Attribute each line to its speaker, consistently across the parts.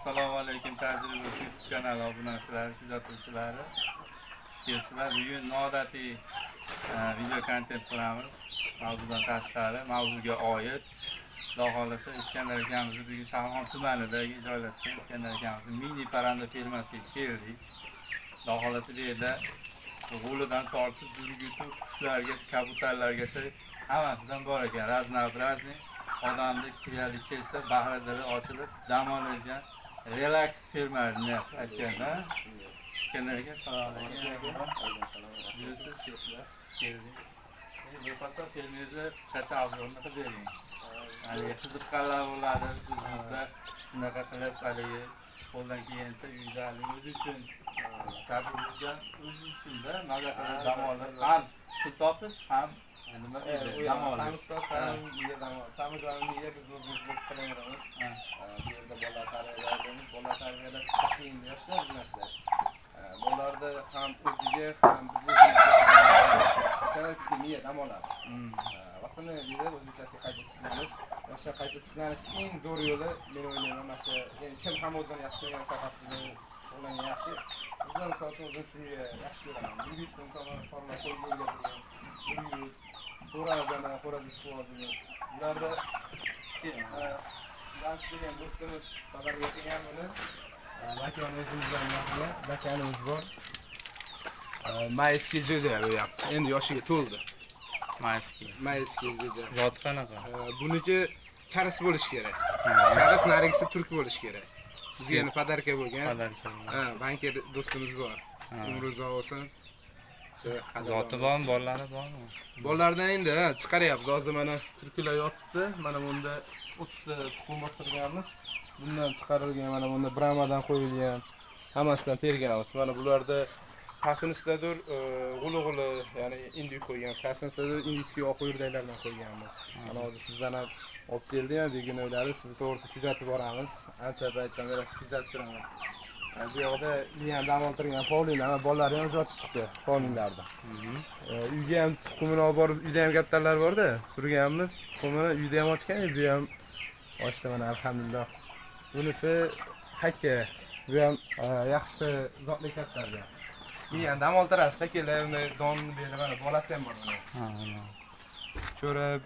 Speaker 1: Assalomu alaykum tajriba YouTube kanali obunachilari, kuzatuvchilari. Kelsizlar. Bugun noodatiy video kontent qilamiz. Mavzudan tashqari, mavzuga oid. Xudo xolasa Iskandar akamizni bugun Sharxon tumanidagi joylashgan Iskandar akamizni mini parranda fermasiga keldik. Xudo xolasa bu yerda g'ulidan tortib burgutib qushlarga, kabutarlargacha hammasidan bor ekan. Raznoobrazniy. Odamda kirali kelsa bahradili ochilib dam oladigan relaks ferma aytganda Iskandar aka salom alaykum. Bu faqat fermeringizni qisqacha obzorni qilib bering. Hali qiziqqanlar bo'ladi, bizda shunaqa qilib haligi qo'ldan kelgancha uyda o'zi uchun tabiiylikdan o'zi uchun-da maza qilib dam olib ham pul topish ham nima deydi dam olish.
Speaker 2: Samidonni biz o'zimiz boks trenerimiz. Bu yerda bolalar tarbiyalash, bolalar tarbiyalash qiyin yoshlar bilan ishlash. Bolalarda ham o'ziga ham biz o'zimizga dam oladi. Aslida deydi o'zbekchasiga qayta tiklanish. Yoshlar qayta tiklanish eng zo'r yo'li men o'ylayman mana shu. Ya'ni kim ham o'zini yaxshi ko'rgan sohasini qo'llangan yaxshi. Bizlar misol uchun o'zim shunga yaxshi ko'raman. Bir insonlar sonlar qo'yib o'rgatgan. To'razana, xo'roz ishqibozimiz. Ularda degan do'stimiz xabarga kelgan buni. Makon o'zimizdan maqla, bakanimiz bor. Mayskiy jo'ja bu ham. Endi yoshiga to'ldi. Mayskiy jo'ja.
Speaker 1: Zot qanaqa?
Speaker 2: Buniki karis bo'lish kerak. Karis narigisi turk bo'lish kerak. Sizga yana podarka bo'lgan. Banker do'stimiz bor. Umruzo bo'lsin.
Speaker 1: Zoti bormi, bolalari bormi?
Speaker 2: Bolalardan endi chiqaryapmiz. Hozir mana turklar yotibdi. Mana bunda 30 ta tuxum bostirganmiz. Bundan chiqarilgan mana bunda bramadan qo'yilgan. Hammasidan terganmiz. Mana bularda pasinistdadir, g'uli, ya'ni indik qo'yganmiz. Pasinistdadir indiyskiy oq yurdaylardan qo'yganmiz. Mana hozir sizdan ham olib keldim, beginoylari sizni to'g'risi kuzatib boramiz. Ancha paytdan beri kuzatib turaman. Bu yoqda men dam oltirgan Paulina, bolalari ham yotib chiqdi, Paulinlarda. Uyga ham tuxumini olib borib, uyda ham kattalar bor-da, surganmiz. Tuxumini uyda ham ochgan, bu ham ochdi mana alhamdulillah. Bunisi hakka, bu ham yaxshi zotli kattalar. Men dam oltirasizda kelib, donni berib, mana bolasi ham bor mana. Ko'rib,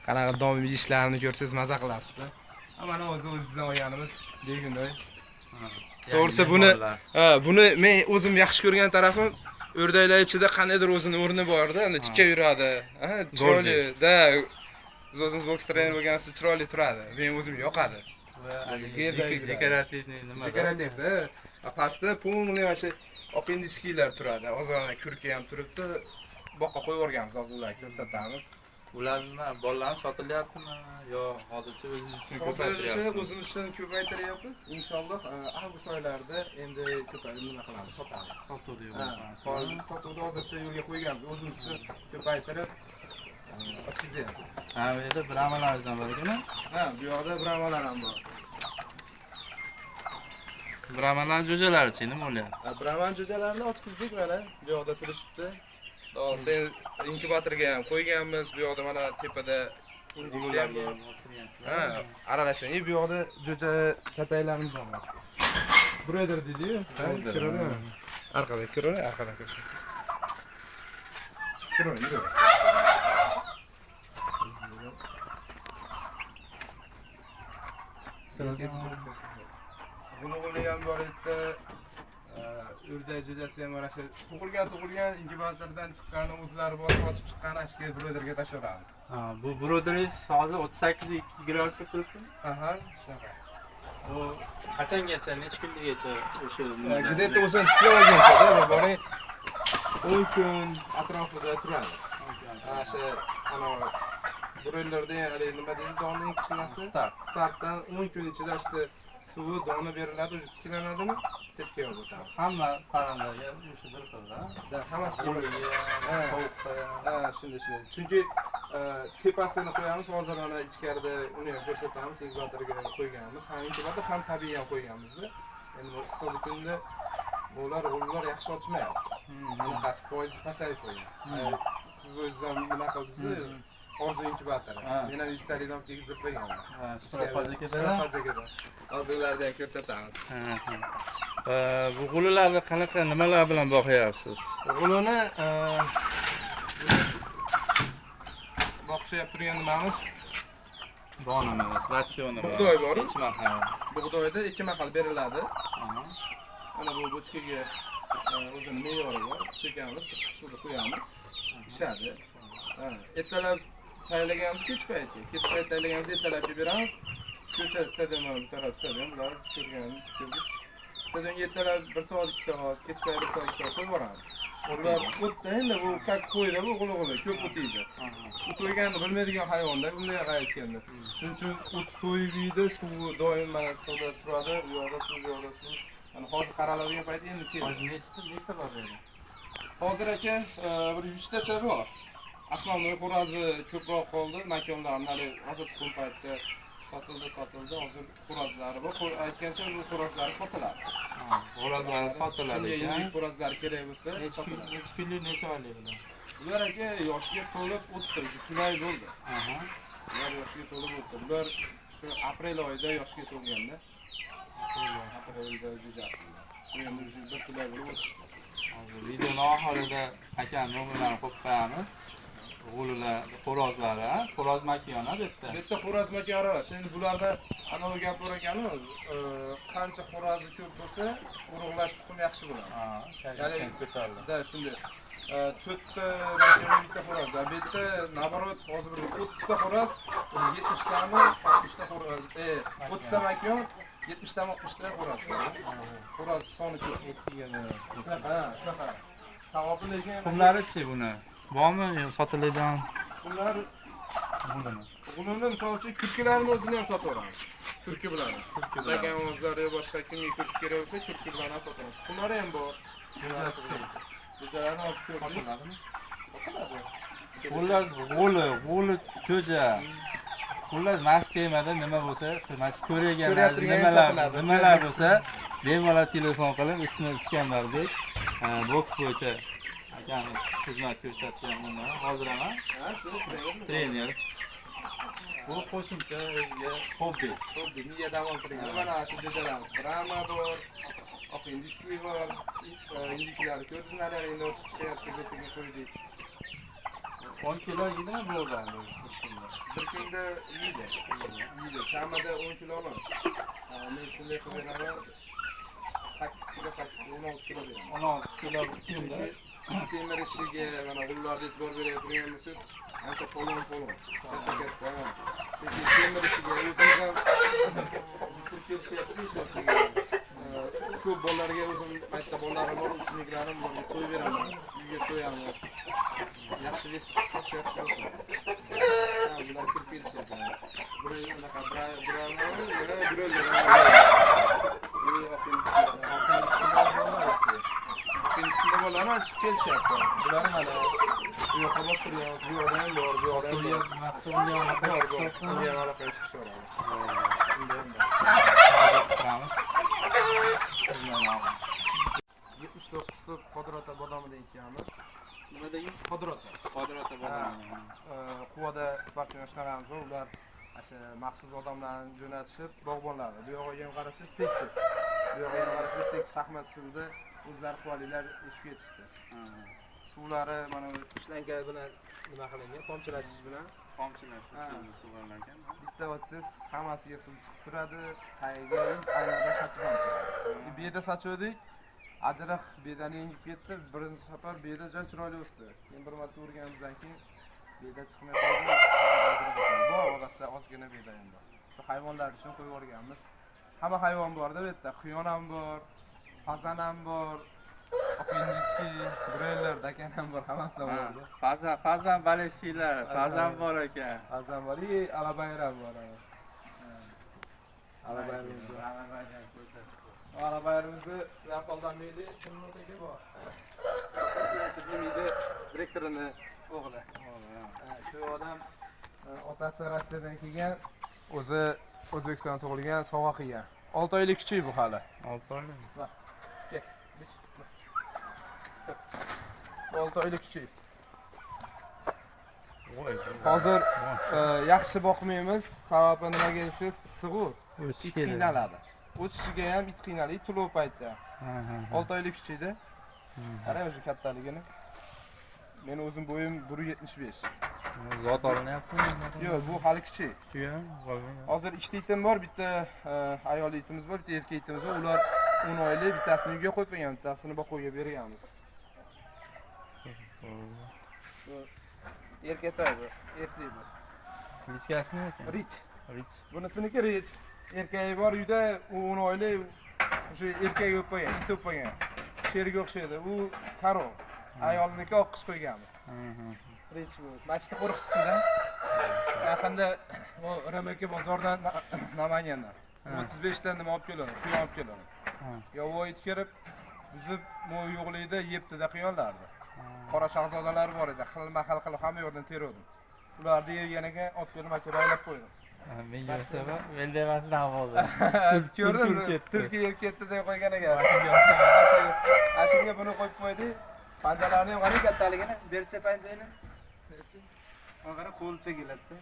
Speaker 2: qanaqa dom ishlarini ko'rsangiz maza qilasizda. Mana o'zimizdan olganimiz degunday. To'g'risi buni men o'zim yaxshi ko'rgan tarafim o'rdaklar ichida qandaydir o'zining o'rni bor-da, tikka yuradi. Chiroyli, da o'zimiz boks trener bo'lgansiz chiroyli turadi. Men o'zim yoqadi.
Speaker 1: Dekorativniy nima?
Speaker 2: Dekorativda. Pastda полный o'sha appendiskiylar turadi. Ozgina kurki ham turibdi. Boqqa qo'yib o'rganmiz, hozir ularni ko'rsatamiz.
Speaker 1: Ular nima, bolalar sotilyaptimi yo hozircha o'zingiz uchun ko'paytiryapsizmi?
Speaker 2: O'zimiz uchun ko'paytiryapmiz. Inshaalloh avgust oylarida endi ko'paytirib nima qilamiz, sotamiz.
Speaker 1: Sotuvdi
Speaker 2: Sotuvni hozircha yo'lga qo'yganmiz. O'zimiz uchun ko'paytirib ochkizyapmiz.
Speaker 1: Bu yerda bramalardan bor ekan.
Speaker 2: Bu yoqda bramalar ham bor.
Speaker 1: Bramalar jo'jalarichi nima bo'lyapti?
Speaker 2: Braman jo'jalarini ochkizdik mana. Bu yoqda turishibdi. Sen inkubatorga ham qo'yganmiz. Bu yoqda mana tepada indiklar bor. Aralashgan. Bu yoqda jo'ja kataylarimiz ham bor. Brother dedi-yu. Arqadan kiradi, arqadan ko'rishasiz. Kiradi. G'uli ham bor edi. O'rda jo'jasi ham mana shu tug'ilgan inkubatordan chiqqani o'zlari borib ochib chiqqani ashka broderga tashlaymiz.
Speaker 1: Bu broderingiz hozir 38 gradusda turibdi.
Speaker 2: Shunaqa.
Speaker 1: U qachongacha, necha kungacha o'sha
Speaker 2: Gidetda o'zini tiklab olgancha, boring 10 kun atrofida turadi. Shu ana broilerda hali nima deydi, donning kichkinasi startdan 10 kun ichida işte suvi doni beriladi, o'sha tiklanadimi? Setga olib o'tamiz.
Speaker 1: Hamma parrandaga o'sha bir xil-da.
Speaker 2: Hammasiga shunday. Chunki tepasini qo'yamiz, hozir mana ichkarida uni ham ko'rsatamiz, inkubatorga qo'yganmiz. Ham inkubator ham tabiiy ham qo'yganmiz-da. Endi bu issiq kunda ular yaxshi ochmayapti. Bunaqasi foizi pasayib qo'ygan. Siz o'zingiz ham nima qildingiz? orzu inkubatori.
Speaker 1: Ha.
Speaker 2: Men ham 100 talikdan tegizib qo'yganman.
Speaker 1: Ha, Shifrofazakada.
Speaker 2: Hozir ularni ham ko'rsatamiz.
Speaker 1: Bu g'ullarni qanaqa nimalar bilan boqyapsiz?
Speaker 2: G'uluni boqishga turgan nimamiz
Speaker 1: Donamiz, ratsioni bor.
Speaker 2: Bug'doy bor.
Speaker 1: Hech mahal.
Speaker 2: bug'doyda 2 mahal beriladi.
Speaker 1: Aha.
Speaker 2: Mana bu bochkaga o'zini me'yori bor. To'kamiz, issiq suvda qo'yamiz. Pishadi. Ertalab tayyorlaganimiz kech payti. Kech payt tayyorlaganimiz ertalab beramiz. Ko'cha stadion bu taraf stadion, bular ko'rgan. Stadionga ertalab 1 soat 2 soat, kech payt 1 soat 2 soat qo'yib boramiz. Ular o'tda endi bu kak qo'yda bu g'ulu ko'p o'tiydi. U to'yganni bilmaydigan hayvonda bunday qaytganda. Shuning uchun o't to'yib yeydi, suvi doim mana suvda turadi, u yoqda suv, bu yoqda suv. Mana hozir qaraladigan payt endi keldi.
Speaker 1: Hozir nechta bor edi?
Speaker 2: Hozir aka bir 100 tacha bor. Asosiy xo'razi ko'proq qoldi. Makonlarni hali hozir tuxum paytda sotildi. Hozir xo'razlari bor. Aytgancha bu xo'razlar sotiladi.
Speaker 1: Xo'razlar sotiladi.
Speaker 2: Kimga yangi xo'razlar kerak bo'lsa,
Speaker 1: Necha kunlik, necha oylik bular?
Speaker 2: Bular aka yoshiga to'lib o'tdi, shu tulay bo'ldi.
Speaker 1: Aha.
Speaker 2: Bular yoshiga to'lib o'tdi. Bular shu aprel oyida yoshiga to'lganda. Aprel oyida jo'jasilar. Shu endi bir tulay bo'lib o'tishdi.
Speaker 1: Hozir videoni oxirida akam nomerlarini qo'yib qo'yamiz. G'ullar, xo'rozlari, xo'roz makiyona debdi.
Speaker 2: Bitta xo'roz makiyona aralash. Endi bularda anavi gap bor ekan, qancha xo'rozi ko'p bo'lsa, urug'lash tuxum yaxshi bo'ladi.
Speaker 1: Ha,
Speaker 2: Ya'ni
Speaker 1: ko'tarildi.
Speaker 2: Da shunday. 4 ta makiyona bitta xo'roz. Bu yerda naborot hozir 30 ta xo'roz, 70 tami, 60 ta xo'roz. 30 ta makiyon, 70 tami 60 ta xo'roz. Xo'roz soni ko'p. Shunaqa. Savobi lekin
Speaker 1: Pullar-chi buni? Bormi sotiladigan?
Speaker 2: Bunlar g'uluni misol uchun kurkalarni o'zini ham sotaveramiz. Kurki bilan. Dagan o'zlari boshqa kimga kurki kerak bo'lsa, kurki bilan ham sotamiz. Bunlari ham bor. Jo'jalarni hozir ko'rdingizmi? Sotiladi.
Speaker 1: Xullas, g'uli, cho'ja. Xullas mast temada nima bo'lsa, mana ko'rayotganingiz nimalar bo'lsa, bemalol telefon qilib, ismi Iskandarbek, boks bo'yicha akamiz xizmat ko'rsatgan bunda. Hozir ham trener. Bu qo'shimcha o'ziga hobbi.
Speaker 2: Miya dam oltirgan. Mana shu jo'jalarimiz. Brahma bor, oq indiski bor, indiklarni ko'rdingizlar, endi ochib chiqyapti, sekin qo'ydik.
Speaker 1: 10 kilo yedimi bo'lgan bu?
Speaker 2: Bir kunda yeydi. Kamida 10 kilo emas. Men shunday qilib beraman. 8 kilo, 16 kilo beraman.
Speaker 1: 16 kilo kunda.
Speaker 2: Semirishiga mana g'ullarga e'tibor berayotgan bo'lsangiz, ancha polon. Katta. Chunki semirishiga o'zimiz ham kelishyapti. Ko'p bolalarga o'zim maytda bolalarim bor, uchiniklarim bor, so'y beraman. Uyga so'yamiz. Yaxshi vest, yaxshi bo'lsin. Bular kirib kelishyapti. Kimda bolalar chiqib kelishyapti. Bular mana bu yoqqa bostirgan, bu yoqda ham bor, bu yoqda ham bor.
Speaker 1: Quramiz.
Speaker 2: 79 ta kvadratda bodomidan ekamiz.
Speaker 1: Nimada yuz?
Speaker 2: Kvadratda.
Speaker 1: Kvadratda bodom.
Speaker 2: Quvada sportsion yoshlarimiz bor, ular o'sha maxsus odamlarni jo'natishib bog'bonlarni. Bu yoqqa ham qarasangiz tekis. Bu yoqqa ham qarasangiz tekis shaxmat suvda o'zlari quvalilar ekib ketishdi. Suvlari mana ishlangan bilan nima qilingan, tomchilashish bilan.
Speaker 1: Suvlarlarkan.
Speaker 2: Bitta o'tsiz hammasiga suv chiqib turadi. Tagiga aynada sachib oladi. Bu yerda sachuvdik. Ajriq bedani yengib ketdi. Birinchi safar beda joy chiroyli o'sdi. Men bir marta o'rganimizdan keyin beda chiqmay qoldi. Bu orasida ozgina beda ham bor. Shu hayvonlar uchun qo'yib o'rganmiz. Hamma hayvon bor-da bu yerda. Quyon ham bor, fazan ham bor, oqindiski, broiler, dakan ham bor, hammasidan bor.
Speaker 1: Fazan baleshiylar, fazan bor ekan.
Speaker 2: Fazan bor, alabayr ham bor. Alabayrimiz bor. Alabayrimizni sizlar qoldanmaydi, kimniki bor. Chipimizda direktorini o'g'li. Shu odam otasi Rossiyadan kelgan, o'zi O'zbekistonda tug'ilgan, sovg'a qilgan. 6 oylik kichik bu hali.
Speaker 1: 6 oylik.
Speaker 2: 6 oylik kichik.
Speaker 1: Voy.
Speaker 2: Hozir yaxshi boqmaymiz. Sababi nimaga desangiz, issiq-u.
Speaker 1: O'sish
Speaker 2: It
Speaker 1: kerak.
Speaker 2: qiynaladi. O'sishiga ham it qiynaladi, tulov paytda.
Speaker 1: Ha, ha.
Speaker 2: 6 oylik kuchiydi. Qarang o'sha kattaligini. Men o'zim bo'yim 1.75.
Speaker 1: Zot olinyapti.
Speaker 2: Yo'q, bu hali kichik.
Speaker 1: Shu ham qolgan.
Speaker 2: Hozir ikkita itim bor, bitta ayol itimiz bor, bitta erkak itimiz bor. Ular 10 oylik, bittasini uyga qo'yib qo'ygan, bittasini boquvga berganmiz. Bu erkatoy bu, esli bu.
Speaker 1: Nechkasini ekan?
Speaker 2: Rich.
Speaker 1: Rich.
Speaker 2: Bunisiniki Rich. Erkagi bor uyda, u 10 oylik o'sha erkak o'p qo'ygan, it o'p qo'ygan. Sherga o'xshaydi. U karo. Ayolniki oq qish qo'yganmiz. Rich bu. Machita qo'riqchisida. Yaqinda bu RMK bozordan Namangandan 35 ta nima olib keladi, quyon olib keladi. Yovvoyi kirib, buzib, mo yo'qlikda yebdi-da quyonlarni. Qora shahzodalar bor edi, xilma-xil qilib hamma yerdan teruvdim. Ularni yeganiga olib kelib aka baylab qo'ydim.
Speaker 1: Men yo'qsa, menda emasdan bo'ldi.
Speaker 2: Ko'rdingmi? Turkiya yeb ketdi deb qo'ygan ekan. Ashunga buni qo'yib qo'ydi. Panjalarini ham qarang kattaligini, bercha panjani. Qara qo'lcha keladi.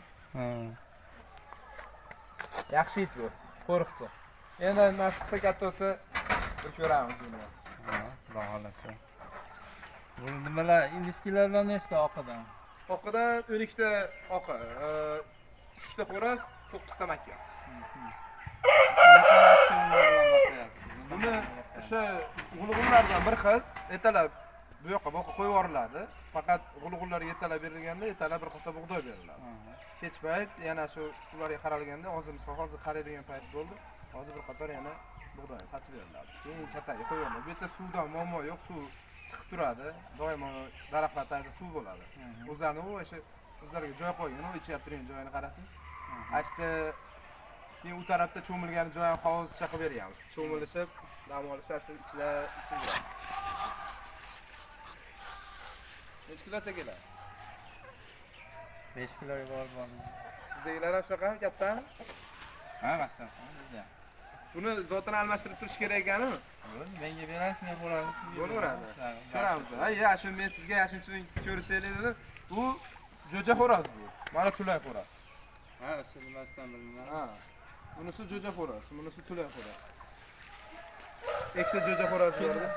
Speaker 2: Yaxshi it bu, qo'riqchi. Endi nasib qilsa katta bo'lsa bir ko'ramiz buni.
Speaker 1: Xudo xolasa. Bu nimalar indiskilardan nechta oqidan?
Speaker 2: Oqidan 12 ta oqi, 3 ta xo'roz, 9 ta makka. Buni o'sha g'ulg'ullardan bir xil etalab bu yoqqa boqib qo'yib yuboriladi. Faqat g'ulg'ullarga etalab berilganda etalab bir qota bug'doy beriladi. Kech payt yana shu ularga qaralganda hozir qaraydigan payt bo'ldi. Hozir bir qator yana bug'doy sachib beriladi. Keyin kattaga qo'yamiz. Bu yerda suvdan muammo yo'q, suv chiqib turadi. Doimo daraxtlar tagida suv bo'ladi. O'zlarini o'sha o'zlariga joy qo'ygan, u ichyapti turgan joyini qarasangiz. Ashta keyin u tarafda cho'milgan joy ham hovuzcha qilib berganmiz. Cho'milishib, dam olishlar ichlar ichiladi. Necha kilocha keladi?
Speaker 1: 5 kiloga bor.
Speaker 2: Sizdagilar ham shunaqami, kattami?
Speaker 1: Ha, masdan. Bizda.
Speaker 2: Buni zotini almashtirib turish kerak ekanmi?
Speaker 1: Menga berasiz, men qo'ramiz sizga.
Speaker 2: Bo'laveradi. Ko'ramiz. Ha, shu men sizga shunchalik ko'rishaylik dedim. Bu jo'ja xo'roz bu. Mana tulay xo'roz.
Speaker 1: Ha, o'sha nimasdan bilmayman.
Speaker 2: Ha. Bunisi jo'ja xo'roz, bunisi tulay xo'roz. Ikkita jo'ja xo'roz berdi.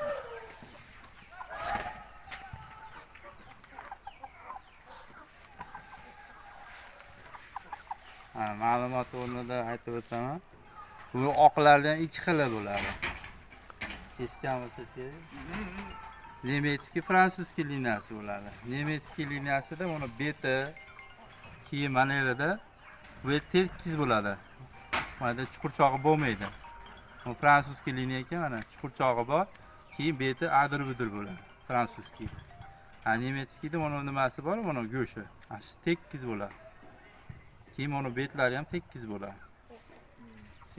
Speaker 1: Ha, ma'lumot o'rnida aytib o'taman. Bu oqlardan ikki xili bo'ladi. Eshitgan bo'lsangiz kerak. Nemetskiy, fransuskiy liniyasi bo'ladi. Nemetskiy liniyasida buni beti keyin mana yerda bu tekis bo'ladi. Mana chuqurchog'i bo'lmaydi. Bu fransuskiy liniya ekan, mana chuqurchog'i bor, keyin beti adir-budir bo'ladi. Fransuskiy. Ha, nemetskiyda mana nimasi bor, mana go'shi. Mana tekis bo'ladi. Keyin mana betlari ham tekis bo'ladi.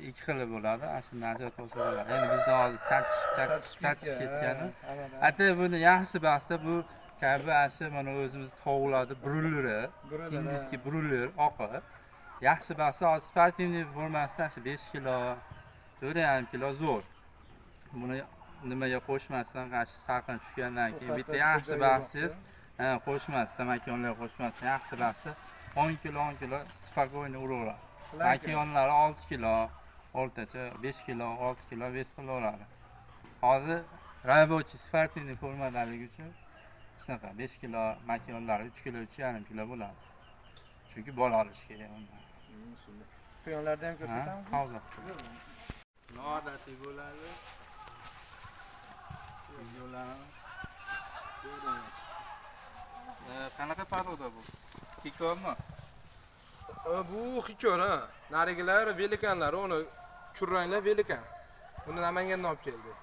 Speaker 1: Ikki xil bo'ladi. Ashuni ajratib olsa bo'ladi. Endi bizda hozir chachib ketgani. Ata buni yaxshi bahsa bu kabi ashi mana o'zimiz tovuqlarni brulleri, indiski bruller oqi. Yaxshi bahsa hozir sportivniy formasida 5 kilo, 4,5 kilo zo'r. Buni nimaga qo'shmasdan qarshi salqin tushgandan keyin bitta yaxshi bahsiz, qo'shmasdan, makonlar qo'shmasdan yaxshi bahsa 10 kilo spokойно uraveradi. Makonlari 6 kilo, o'rtacha 5 kilo, 6 kilo vес qilaveradi. Hozir рабочий sportivniy formadaligi uchun shunaqa 5 kilo makonlari 3 kilo, 3,5 kilo bo'ladi. Chunki bola olish kerak undan.
Speaker 2: Quyonlarni ham ko'rsatamiz.
Speaker 1: Hozir. Noodatiy bo'ladi. Videolarni. Qanaqa poroda bu? Kikormi?
Speaker 2: Bu xikor ha. Narigilar velikanlar, uni kurranglar velikan. Buni Namangandan olib keldik.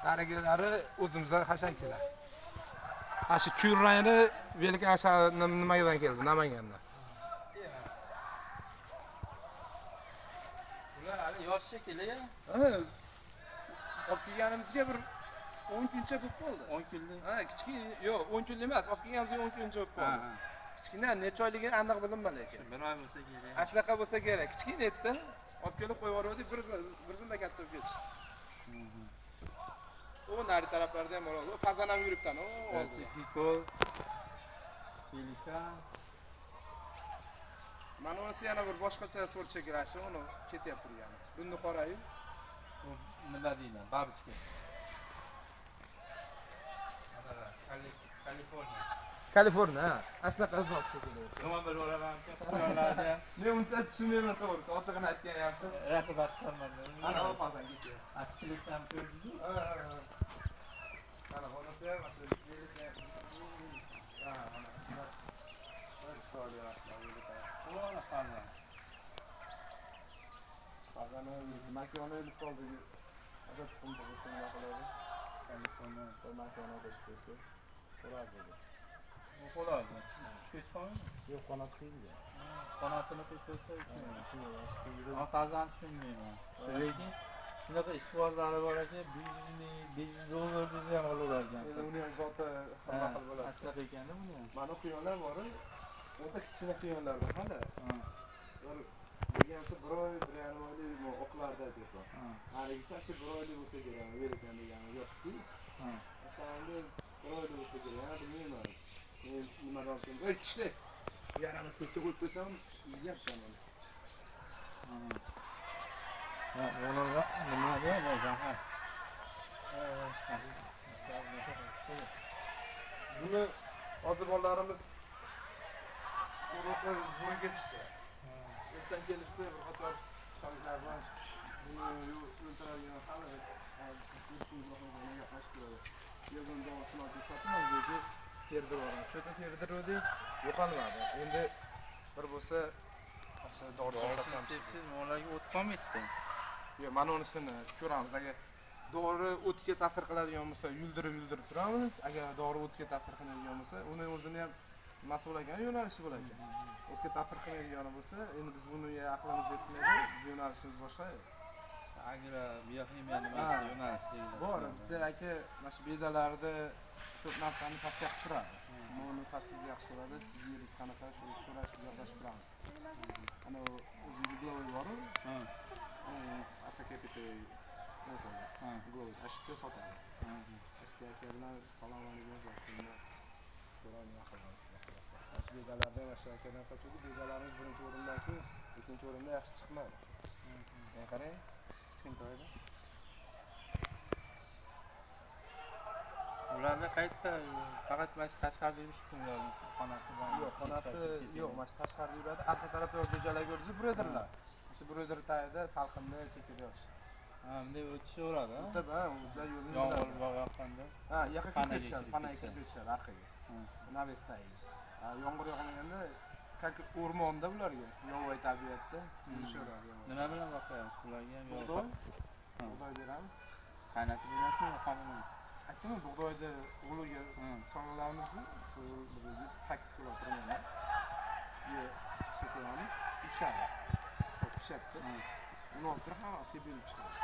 Speaker 2: Narigilari o'zimizdan hashankilar. Shu kurrangni velikan nimadan keldi? Namangandan.
Speaker 1: Ular hali yosh shekilli.
Speaker 2: Olib kelganimizga bir 10 kuncha bo'lib qoldi.
Speaker 1: 10 kunlik.
Speaker 2: Ha, kichkina, yo'q, 10 kunlik emas. Olib kelganimizga 10 kuncha bo'lib qoldi. Kichkina, necha oyligini aniq bilmayman lekin.
Speaker 1: Bir oy bo'lsa kerak.
Speaker 2: Ashlaqa bo'lsa kerak. Kichkina etdi. Olib kelib qo'yib yubordik, bir zimda katta bo'lib ketdi. O nari taraflarda ham bor. Fazan ham yuribdan, oldi.
Speaker 1: Kikol. Pelikan.
Speaker 2: Mana bunisi yana bir boshqacha sort chekirashi, uni ketyapti yana. Bunda qorayu.
Speaker 1: Bu nima deyman? Babichka. Kaliforniya.
Speaker 2: Kaliforniya, ashlaqa hisob chekadi.
Speaker 1: Nima bilib olamanki, qulonlarni ham
Speaker 2: Men uncha tushunmayman to'g'risi, ochig'ini aytgan yaxshi.
Speaker 1: rasa baxtman.
Speaker 2: Ana opasan ketdi.
Speaker 1: Askilik ham ko'rdi.
Speaker 2: Mana bunisi ham mana shu mana. Chiroyli
Speaker 1: Qulonlar qanday?
Speaker 2: Bazani makonini ilib qoldik. Adat qildi shunday qiladi.
Speaker 1: Kaliforniya.
Speaker 2: Makoni qo'shib qo'ysa.
Speaker 1: Bu qo'ladi. Ketqonmi?
Speaker 2: Yo'q, qanot qildi.
Speaker 1: Qanotini qo'ysa uchun.
Speaker 2: Shuni yashtirdi.
Speaker 1: Men fazan tushunmayman. Lekin shunaqa ishqibozlari bor ekan, 500 dollar bizni ham olaverar ekan.
Speaker 2: Uni ham zoti xizmat qilib bo'ladi.
Speaker 1: Ashlab ekanda buni ham.
Speaker 2: Mana quyonlar bor. O'ta kichkina quyonlardan hali. Degancha 1 oy, 1,5 oylik o'qlarda aytyapman. Haligisi shu 1 oylik bo'lsa kerak, verekan degani yo'q-ku. Aslida 1 oylik bo'lsa kerak, bilmayman. Men nimadan oldim? Voy kishi. Yarani silkib qo'yib qo'ysam, yeyapman uni.
Speaker 1: O'g'lonlar nima deydi? Zaha.
Speaker 2: Buni hozir bolalarimiz qo'rqib bo'lib ketishdi. Ertaga kelsa bir qator shaxslar bor. Buni o'ltiradigan hali yerdan doğrusunu satmaz dedi. Terdirdim. Çöte terdirdim. Yo'qolmadi. Endi bir bo'lsa aslida doğrusunu satamiz.
Speaker 1: Sepsiz mo'larga o't qolmaydi.
Speaker 2: Yo'q, mana unisini ko'ramiz. Agar doğru o'tga ta'sir qiladigan bo'lsa, yuldirib turamiz. Agar doğru o'tga ta'sir qiladigan bo'lsa, uni o'zini ham mas'ul ekan, yo'nalishi bo'lar ekan. O'tga ta'sir qilmaydigan bo'lsa, endi biz buni aqlimiz yetmaydi, yo'nalishimiz boshqa.
Speaker 1: Agra bioximiya nimasi yo'nalishligida.
Speaker 2: Bor, demak, mana shu bedalarda ko'p narsani tavsiya qilib turadi. Buni siz yaxshi ko'radi, siz yeringiz qanaqa shu so'rashib gaplashib turamiz. Ana o'zingiz glovoy bor-ku? Ha. Asakapita glovoy, ashka sotadi. Ashka akalar salom alaykum shunda so'rayman qilamiz. Shu bedalarda mana akadan sochadi, bedalarimiz birinchi o'rindan keyin ikkinchi o'rinda yaxshi chiqmadi. Qarang. Kichkintoyda.
Speaker 1: Ularda qayerda faqat mana shu tashqarida yurishibmi ularning xonasi bilan?
Speaker 2: Yo'q, xonasi yo'q, mana shu tashqarida yuradi. Orqa tarafda jo'jalar ko'rsiz, broderlar. Shu broder tagida salqinda chekib yotish.
Speaker 1: Ha, bunday o'tishaveradi, ha?
Speaker 2: O'tib, o'zlar yo'lni
Speaker 1: yomg'ir yog'ganda.
Speaker 2: Ha, yoqqa ketishadi, panaga ketishadi orqaga. Navesdagi. Yomg'ir yog'maganda как o'rmonda bularga, yovvoyi tabiatda yurishadi.
Speaker 1: Nima bilan boqamiz bularga ham yo'q.
Speaker 2: Bug'doy beramiz.
Speaker 1: Qaynatib berasizmi, qonimi?
Speaker 2: Aytdim, bug'doyni o'g'liga sog'lamizmi? 8 kilo turmaydi. Issiq ko'ramiz, pishadi. Pishadi. Uni olib turib havosiga berib chiqamiz.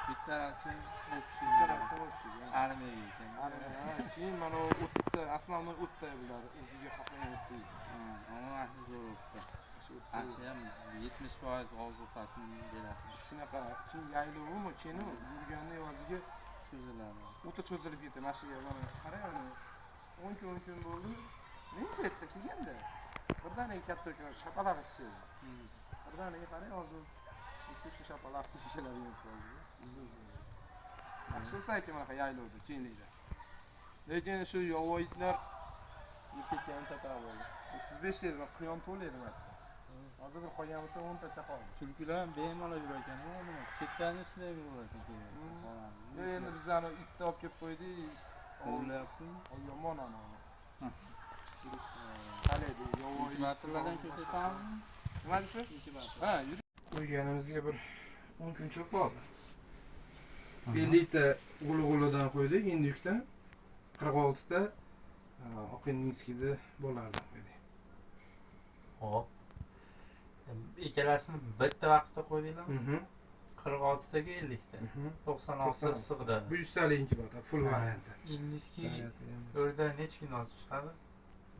Speaker 1: Bittarasi o'pishadi. Armiyaga ekan.
Speaker 2: Armiyaga. Keyin mana o'tda, asosiy o'tda bular o'ziga xohlagan o'tda yeydi.
Speaker 1: Amma asli zo'r o'tda. Asli ham 70% ozuqasini berasiz.
Speaker 2: Shunaqa. Keyin yaylovmi, keyin yurganni yoziga
Speaker 1: cho'ziladi.
Speaker 2: O'ta cho'zilib ketdi. Mashiga mana qarang, 10 kun bo'ldi. Mencha yerda kelganda. Birdaniga katta o'kam shapalaq ishchi. Birdaniga qarang, hozir ikki shapalaq ishchilar yo'q bo'ldi. Yaxshi bo'lsa ekan mana yaylovda, keyinlikda. Lekin shu yovvoyitlar ketgan chaqar bo'ldi. 35 yil quyon to'laydi mana. Hozir qolgan bo'lsa 10 ta chaqar.
Speaker 1: Tulkilar ham bemalol yurar ekan, nima? Setkani shunday yurar ekan.
Speaker 2: Endi bizlarni itni olib kelib qo'ydik.
Speaker 1: Ovlayapti.
Speaker 2: Yomon ana. Qalaydi, yovvoyi
Speaker 1: martalardan ko'rsatamiz.
Speaker 2: Nima deysiz? Ha, yurib qo'yganimizga bir 10 kun cho'p qoldi. 50 ta g'ulu-g'uludan qo'ydik, indukdan 46 ta oqinniskida bo'lardi qo'ydik.
Speaker 1: Hop. Ikkalasini bitta vaqtda qo'ydinglarmi? 46 taga 50 ta. 96 ta issiqda.
Speaker 2: Bu 100 talikniki bor, full varianti.
Speaker 1: Indiski o'rda necha kun olib chiqadi?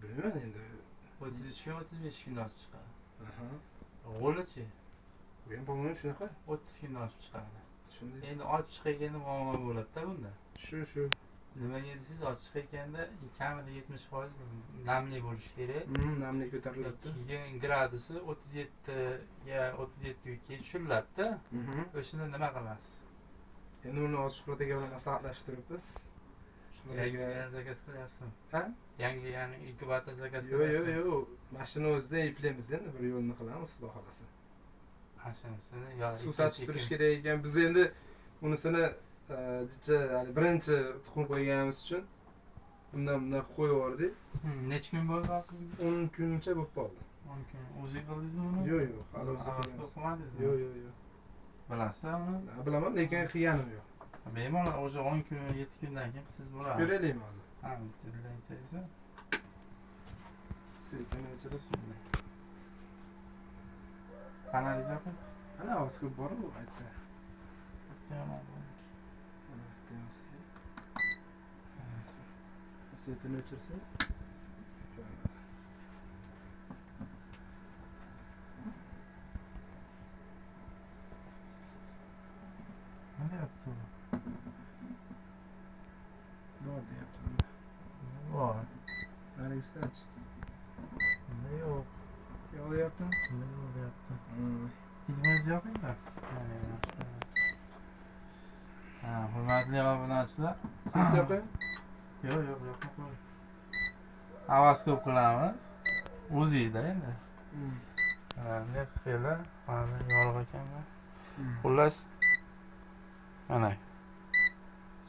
Speaker 2: Bilmayman endi.
Speaker 1: 33 kun, 35 kun olib chiqadi. G'olichi?
Speaker 2: Bu ham bo'lmaydi shunaqa.
Speaker 1: 30 kun olib chiqadi.
Speaker 2: Shunday.
Speaker 1: Endi olib chiqaganda muammo bo'ladi-da bunda.
Speaker 2: Shu.
Speaker 1: Nimaga desangiz, ochiq ekanda kamida 70% namli bo'lishi kerak.
Speaker 2: Namli ko'tarilyapti.
Speaker 1: Keyin gradusi 37 ga 37 ga tushiriladi-da. O'shani nima qilasiz?
Speaker 2: Endi uni ochiq shuhrat bilan maslahatlashib turibmiz.
Speaker 1: Yangi zakaz qilyapsizmi?
Speaker 2: Ha?
Speaker 1: Yangi ya'ni inkubator zakaz
Speaker 2: Yo'q,
Speaker 1: qilyapsizmi?
Speaker 2: yo'q. Mashina o'zida eplaymiz endi bir yo'lni qilamiz, xudo xolasa.
Speaker 1: Mashinasini yo
Speaker 2: Suv sachib turish kerak ekan. Biz endi unisini hali birinchi tuxum qo'yganimiz uchun bundan qo'yib yubordik.
Speaker 1: Necha kun bo'ldi hozir?
Speaker 2: 10 kuncha bo'lib qoldi.
Speaker 1: 10 kun. O'zingiz qildingizmi uni?
Speaker 2: Yo'q, yo'q, hali o'zi
Speaker 1: Havas qilmadingizmi?
Speaker 2: Yo'q, yo'q, yo'q.
Speaker 1: Bilasizmi uni?
Speaker 2: Bilaman, lekin qilganim yo'q.
Speaker 1: Bemalol o'sha 10 kun, 7 kundan keyin siz bo'ladi.
Speaker 2: Ko'raylikmi hozir?
Speaker 1: Ha, bitta
Speaker 2: Sekini o'chirib.
Speaker 1: Kanalizatsiya qildi.
Speaker 2: Ana ovoz ko'p bor-ku aytdi. Setini o'chirsa.
Speaker 1: Nima yaptı?
Speaker 2: Bor deyapti.
Speaker 1: Bor.
Speaker 2: Narigisidan-chi?
Speaker 1: Yo'q.
Speaker 2: Yo'q deyaptimi?
Speaker 1: Yo'q deyapti. Ilmingiz yo'qmi? Ha, hurmatli obunachilar.
Speaker 2: Siz yo'qmi?
Speaker 1: Yo'q, yo'q. Havas ko'p qilamiz. O'zingda endi. Ne qilsanglar, mana yorug' ekanlar. Xullas, mana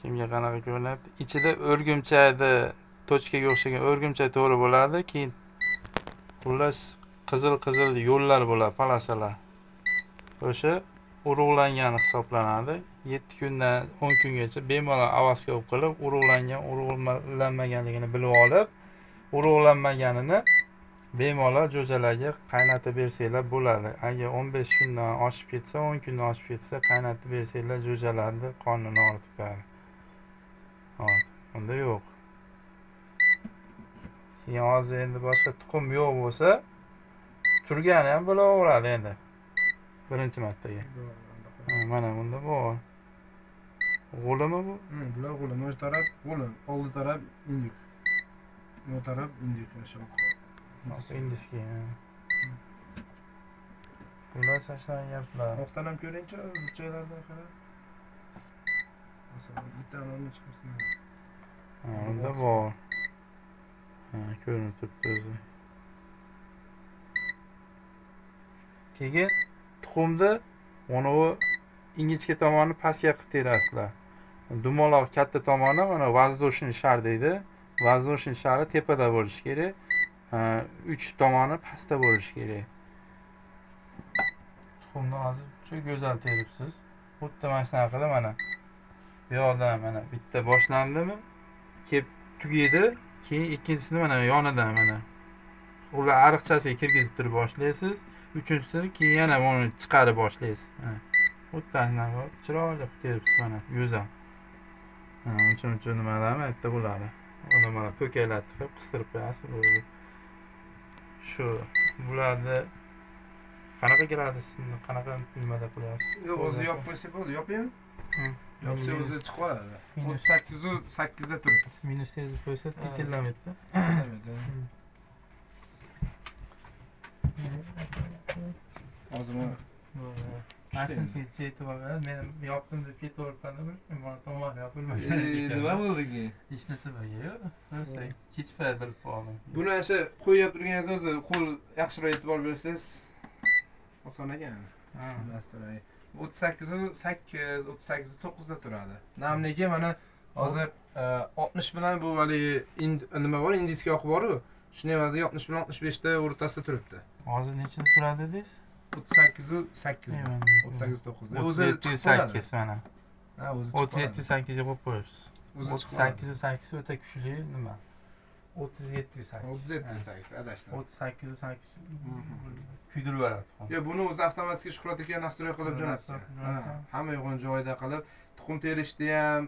Speaker 1: kimga qanaqa ko'rinadi? Ichida o'rgimchakda tochkaga o'xshagan o'rgimchak to'ri bo'ladi, keyin xullas qizil yo'llar bo'ladi, palasalar. O'sha urug'langani hisoblanadi. 7 kundan 10 kungacha bemalol avaska olib qilib, urug'lanmaganligini bilib olib, urug'lanmaganini bemalol jo'jalarga qaynatib bersanglar bo'ladi. Agar 15 kundan oshib ketsa, 10 kundan oshib ketsa, qaynatib bersanglar jo'jalarni qonini ortib beradi. Hop, unda yo'q. Keyin hozir endi boshqa tuxum yo'q bo'lsa, turgani ham bo'laveradi endi. Birinchi martaga. Mana bunda bor. G'ulimi bu?
Speaker 2: Bular g'ulim. O'sha taraf g'ulim, oldi taraf indik. Bu taraf indik shoq.
Speaker 1: Indiski. Bular sashlan gaplar.
Speaker 2: Oqdan ham ko'ringchi, burchaklardan qara. Masalan, bitta nonni chiqarsin.
Speaker 1: Ha, unda bor. Ha, ko'rinib turibdi o'zi. Keyin tuxumni onovi ingichka tomoni pastga qilib terasizlar. Dumaloq katta tomoni mana воздушный shar deydi. Воздушный shari tepada bo'lishi kerak. 3 tomoni pastda bo'lishi kerak. Tuxumni hozir juda go'zal teribsiz. Xuddi mana shunaqa qilib mana bu yoqdan mana bitta boshlandimi? Kelib tugaydi, keyin ikkinchisini mana yonidan mana. Ular ariqchasiga kirgizib turib boshlaysiz. Uchinchisini keyin yana uni chiqarib boshlaysiz. Xuddi anaqa chiroyli qilib teribsiz mana, go'zal. Uncha nimalarmi aytda bo'ladi. Uni mana po'kaklatib qilib qistirib qo'yasiz bo'ldi. Shu bularni qanaqa gradusni, qanaqa nimada qilyapsiz?
Speaker 2: Yo'q, o'zi yopib qo'ysa bo'ldi. Yopaymi? Yopsa o'zi chiqib qoladi. 38 u 8 da turibdi.
Speaker 1: Minus yozib qo'ysa titillamaydi.
Speaker 2: Hozir
Speaker 1: Mashinasiga chetib olgan, men yopdim deb ketaveribman-da, men tomon yopilmagan.
Speaker 2: nima bo'ldiki?
Speaker 1: Hech narsa yo'q. Rosa kech payt bilib qoldim.
Speaker 2: Buni o'sha qo'yib turganingiz o'zi qo'l yaxshiroq yetib olib bersangiz oson ekan. Mastoray. 38 u 8, 38 u 9 da turadi. Namligi mana hozir 60 bilan bu hali nima bor, indiska oq bor-ku. Shuni evaziga 60 bilan 65 ta o'rtasida turibdi.
Speaker 1: Hozir nechida turadi dedingiz?
Speaker 2: 38 u 8 da. 38 9 da. O'zi
Speaker 1: 38 mana.
Speaker 2: Ha, o'zi
Speaker 1: 37 8 ga qo'yib qo'yibsiz.
Speaker 2: O'zi
Speaker 1: 38 u 8 o'ta kuchli nima? 37 8.
Speaker 2: 37 8 adashdim.
Speaker 1: 38 8 kuydirib yuboradi.
Speaker 2: Yo, buni o'zi avtomatik shuhrat aka nastroy qilib jo'natgan. Hamma yo'g'ini joyida qilib, tuxum terishni ham,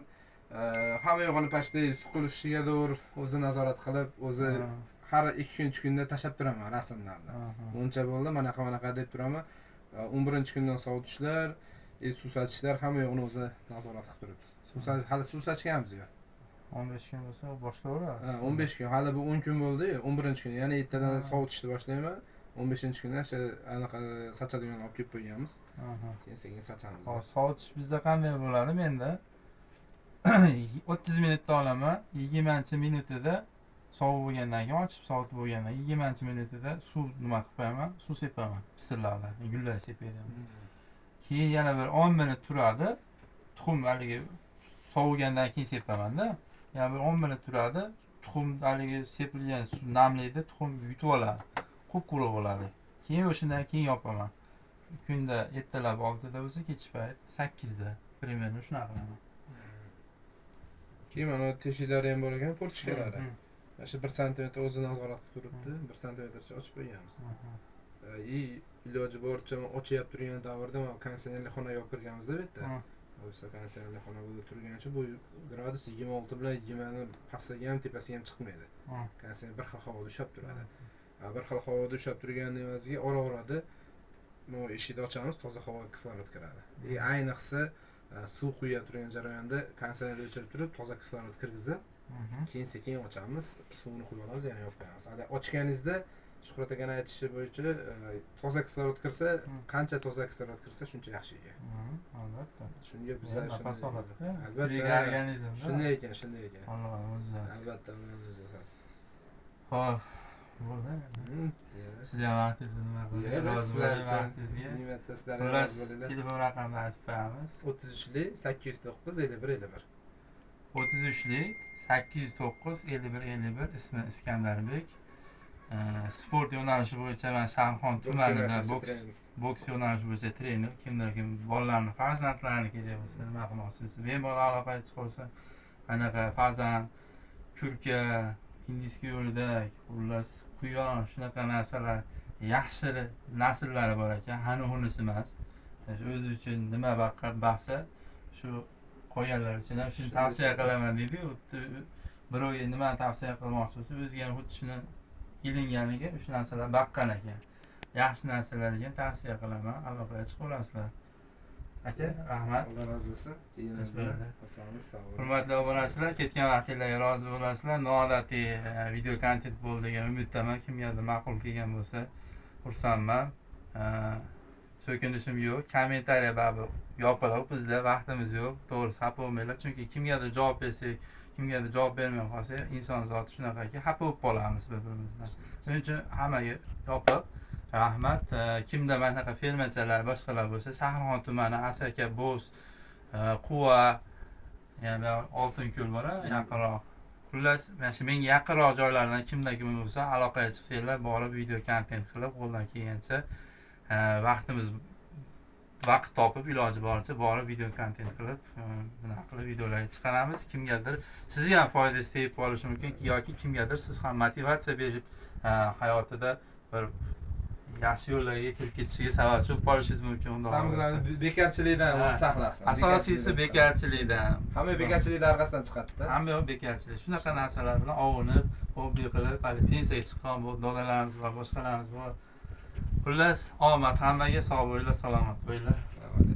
Speaker 2: hamma yo'g'ini pastda suqilishiga doğru o'zi nazorat qilib, o'zi har 2 kun 3 kunda tashab turaman rasmlarni. Buncha bo'ldi, manaqa deb turaman. 11-kundan sovutishlar, suv sachishlar hamma yo'g'ini o'zi nazorat qilib turibdi. Hali suv sachganmiz yo'q.
Speaker 1: 15 kun bo'lsa boshlayveramiz.
Speaker 2: Ha, 15 kun. Hali bu 10 kun bo'ldi. 11-kuni, ya'ni ertadan sovutishni boshlayman. 15-kuni o'sha anaqa sochadigan olib kelib qo'yganmiz. Keyin sekin sochamiz.
Speaker 1: Hop, sovutish bizda qanday bo'ladi? Menda 30 minutda olaman. 20-minutida sovuq bo'lgandan keyin ochib sovutib bo'lgandan 20-minutida suv nima qilib qo'yaman? Suv sepaman. Pisirlardan, gullar sepayman. Keyin yana bir 10 minut turadi. Tuxum haligi sovigandan keyin sepaman-da. Yana bir 10 minut turadi. Tuxum haligi sepilgan suv namlaydi, tuxum yutib oladi. Qup-quruq bo'ladi. Keyin o'shandan keyin yopaman. Kunda ertalab 6da bo'lsa, kech payt 8da. Примерно shunaqa qilaman.
Speaker 2: Keyin mana teshiklari ham bor ekan, portishkalari. O'sha 1 sm o'zini nazorat qilib turibdi. 1 sm ochib qo'yganmiz. Iloji boricha ochyap turgan davrda mana konditsionerli xonaga olib kirganmizda bu yerda. O'sha konditsionerli xona bo'lib turganicha bu gradus 26 bilan 20 ni pastiga ham tepasiga ham chiqmaydi. Konditsioner bir xil havoda ushlab turadi. Bir xil havoda ushlab turganning evaziga ora-orada bu eshikni ochamiz, toza havo kislorod kiradi. Ayniqsa suv quyib turgan jarayonda konditsionerni o'chirib turib, toza kislorod kirgizib, keyin sekin ochamiz, suvni quyib olamiz, yana yopib qo'yamiz. Agar ochganingizda Shuhrat akaning aytishi bo'yicha toza kislorod kirsa, qancha toza kislorod kirsa, shuncha yaxshi ekan.
Speaker 1: Albatta.
Speaker 2: Shunga bizlar
Speaker 1: Albatta. Organizm.
Speaker 2: Shunday ekan.
Speaker 1: Alloh o'zi.
Speaker 2: Albatta, o'zi asas.
Speaker 1: Xo'p. Bo'ldi. Siz ham vaqtingizni nima qildingiz?
Speaker 2: Nimatda sizlar
Speaker 1: Xullas, telefon raqamini aytib qo'yamiz.
Speaker 2: 33li 809 51 51.
Speaker 1: 33li 809 51 ismi Iskandarbek. Sport yo'nalishi bo'yicha men Shahrixon tumanida boks yo'nalishi bo'yicha trener. Kim bolalarni, farzandlarini kerak bo'lsa, nima qilmoqchisiz? Bemalol aloqa chiqib qolsa, anaqa farzand, kurka, indiska yo'lidagi, xullas, quyon, shunaqa narsalar, yaxshi nasllari bor ekan, hani-hunisi emas. O'zi uchun nima baqsa, shu qo'yganlar uchun ham shuni tavsiya qilaman deydi-ku. Birovga nima tavsiya qilmoqchi bo'lsa, o'ziga ham xuddi shuni ilinganiga o'sha narsalar baqqan ekan. Yaxshi narsalar ekan, tavsiya qilaman. Aloqaga chiqib olasizlar. Aka, rahmat.
Speaker 2: Alloh razı olsun. Keyin o'zimiz sog' bo'ling.
Speaker 1: Hurmatli obunachilar, ketgan vaqtingizga rozi bo'lasizlar. Noodatiy video kontent bo'ldi degan umiddaman. Kimgadir ma'qul kelgan bo'lsa, xursandman. So'kinishim yo'q. Kommentariya baribir yopiq. Bizda vaqtimiz yo'q. To'g'risi xafa bo'lmanglar, chunki kimgadir javob bersak, kimgadir javob bermay qolsa, inson zoti shunaqaki, xafa bo'lib qolamiz bir-birimizdan. Shuning uchun hammaga yopiq. Rahmat. Kimda manaqa fermachalar, boshqalar bo'lsa, Shahrixon tumani Asaka, Bo'z, Quva, yana Oltinko'l bor, yaqinroq. Xullas, mana shu menga yaqinroq joylardan kimda kim bo'lsa, aloqaga chiqsanglar, borib video kontent qilib, qo'ldan kelgancha vaqt topib, iloji boricha borib video kontent qilib, bunaqa qilib videolarga chiqaramiz. Kimgadir sizga ham foydasi tegib qolishi mumkin yoki kimgadir siz ham motivatsiya berib, hayotida bir yaxshi yo'llarga kirib ketishiga sababchi bo'lib qolishingiz mumkin.
Speaker 2: Samimlar bekarchilikdan o'zi saqlasin.
Speaker 1: Asosiysi bekarchilikdan.
Speaker 2: Hamma bekarchilikdan orqasidan chiqadi-da.
Speaker 1: Hamma bekarchilik. Shunaqa narsalar bilan ovunib, hobbi qilib, hali pensiyaga chiqqan bu dodalarimiz bor, boshqalarimiz bor. Xullas, omad hammaga, sog' bo'linglar, salomat bo'linglar.
Speaker 2: Assalomu alaykum.